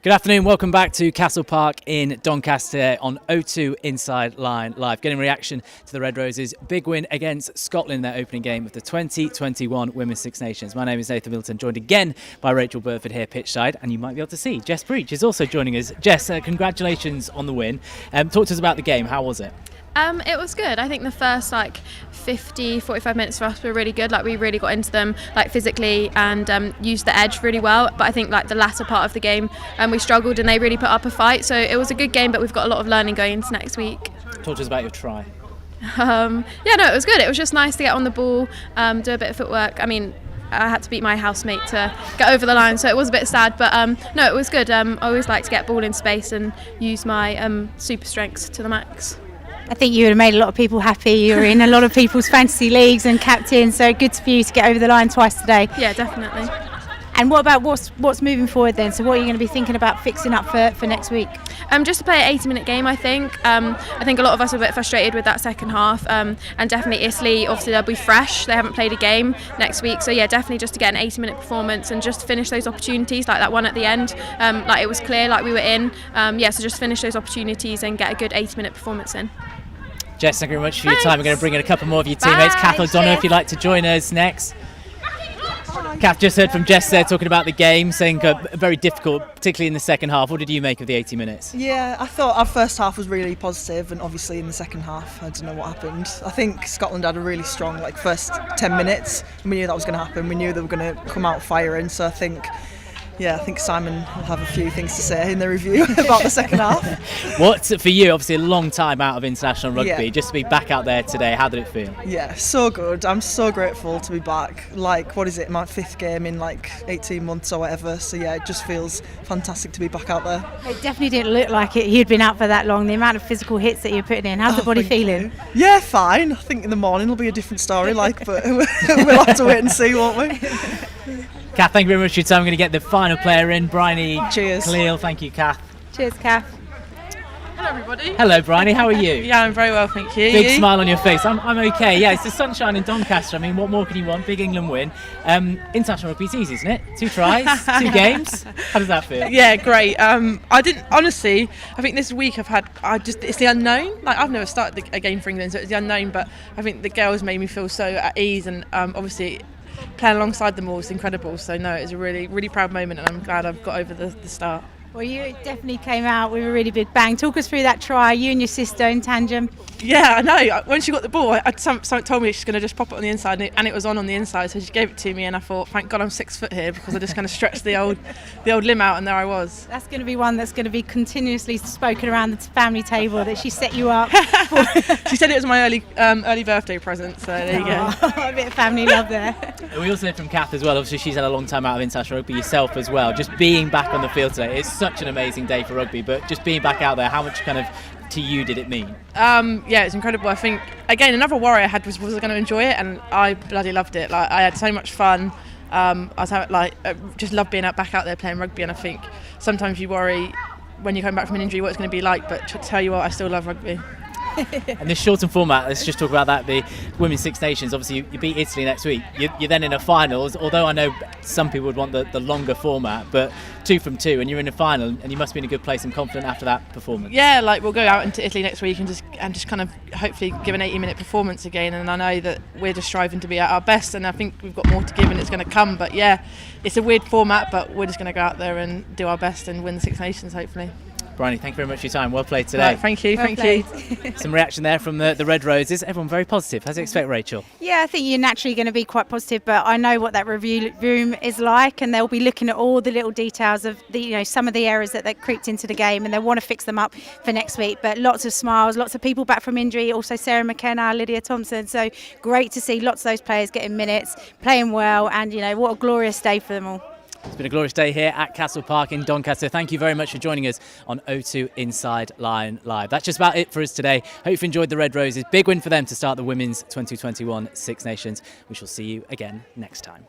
Good afternoon, welcome back to Castle Park in Doncaster on O2 Inside Line Live. Getting reaction to the Red Roses' big win against Scotland in their opening game of the 2021 Women's Six Nations. My name is Nathan Milton, joined again by Rachael Burford here pitchside, and you might be able to see Jess Breach is also joining us. Jess, congratulations on the win. Talk to us about the game, how was it? It was good. I think the first 45 minutes for us were really good. We really got into them physically and used the edge really well. But I think the latter part of the game we struggled and they really put up a fight. So it was a good game, but we've got a lot of learning going into next week. Talk to us about your try. It was good. It was just nice to get on the ball, do a bit of footwork. I had to beat my housemate to get over the line, so it was a bit sad, but no, it was good. I always like to get ball in space and use my super strengths to the max. I think you would have made a lot of people happy. You're in a lot of people's fantasy leagues and captain, so good for you to get over the line twice today. Yeah, definitely. And what about what's moving forward then? So what are you going to be thinking about fixing up for next week? Just to play an 80-minute game, I think. I think a lot of us are a bit frustrated with that second half, and definitely Italy, obviously they'll be fresh. They haven't played a game next week, so yeah, definitely just to get an 80-minute performance and just finish those opportunities, like that one at the end. It was clear, we were in. So just finish those opportunities and get a good 80-minute performance in. Jess, thank you very much for your time. We're going to bring in a couple more of your teammates. Kath O'Donnell, if you'd like to join us next. Kath, just heard from Jess there talking about the game, saying very difficult, particularly in the second half. What did you make of the 80 minutes? Yeah, I thought our first half was really positive, and obviously in the second half, I don't know what happened. I think Scotland had a really strong first 10 minutes, and we knew that was going to happen. We knew they were going to come out firing, so I think Simon will have a few things to say in the review about the second half. What's for you? Obviously, a long time out of international rugby. Yeah. Just to be back out there today, how did it feel? Yeah, so good. I'm so grateful to be back. What is it? My 5th game in 18 months or whatever. So yeah, it just feels fantastic to be back out there. It definitely didn't look like it. You'd been out for that long. The amount of physical hits that you're putting in. How's the body feeling? Yeah, fine. I think in the morning will be a different story. But we'll have to wait and see, won't we? Kath, thank you very much for your time. I'm going to get the final player in, Bryony. Cheers. Khalil, thank you, Kath. Cheers, Kath. Hello everybody. Hello, Bryony, how are you? Yeah, I'm very well, thank you. Big smile on your face. I'm okay. Yeah, it's the sunshine in Doncaster. What more can you want? Big England win. International rugby's easy, isn't it? 2 tries, 2 games. How does that feel? Yeah, great. I think this week it's the unknown. I've never started a game for England, so it's the unknown, but I think the girls made me feel so at ease, and obviously playing alongside them all was incredible. So no, it was a really, really proud moment, and I'm glad I've got over the start. Well, you definitely came out with a really big bang. Talk us through that try, you and your sister in tandem. Yeah, I know. When she got the ball, someone told me she's going to just pop it on the inside, and it was on the inside, so she gave it to me, and I thought, thank God I'm 6 foot here, because I just kind of stretched the old limb out, and there I was. That's going to be one that's going to be continuously spoken around the family table, that she set you up. She said it was my early birthday present, so there you go. A bit of family love there. We also heard from Kath as well. Obviously, she's had a long time out of international rugby yourself as well. Just being back on the field today, it's such an amazing day for rugby, but just being back out there, how much to you did it mean? Yeah, it's incredible. I think, again, another worry I had was I going to enjoy it, and I bloody loved it. I had so much fun. Just love being back out there playing rugby, and I think sometimes you worry when you come back from an injury what it's going to be like, but to tell you what, I still love rugby. And this shortened format, let's just talk about that, the Women's Six Nations. Obviously you beat Italy next week, you're then in a finals, although I know some people would want the longer format, but 2 from 2 and you're in a final, and you must be in a good place and confident after that performance. Yeah, we'll go out into Italy next week and just kind of hopefully give an 80-minute performance again, and I know that we're just striving to be at our best, and I think we've got more to give and it's going to come. But yeah, it's a weird format, but we're just going to go out there and do our best and win the Six Nations hopefully. Bryony, thank you very much for your time. Well played today. Right, thank you. Some reaction there from the Red Roses. Everyone very positive. How do you expect, Rachael? Yeah, I think you're naturally going to be quite positive, but I know what that review room is like, and they'll be looking at all the little details of some of the errors that creeped into the game, and they want to fix them up for next week. But lots of smiles, lots of people back from injury, also Sarah McKenna, Lydia Thompson. So great to see lots of those players getting minutes, playing well, and what a glorious day for them all. It's been a glorious day here at Castle Park in Doncaster. Thank you very much for joining us on O2 Inside Line Live. That's just about it for us today. Hope you've enjoyed the Red Roses. Big win for them to start the Women's 2021 Six Nations. We shall see you again next time.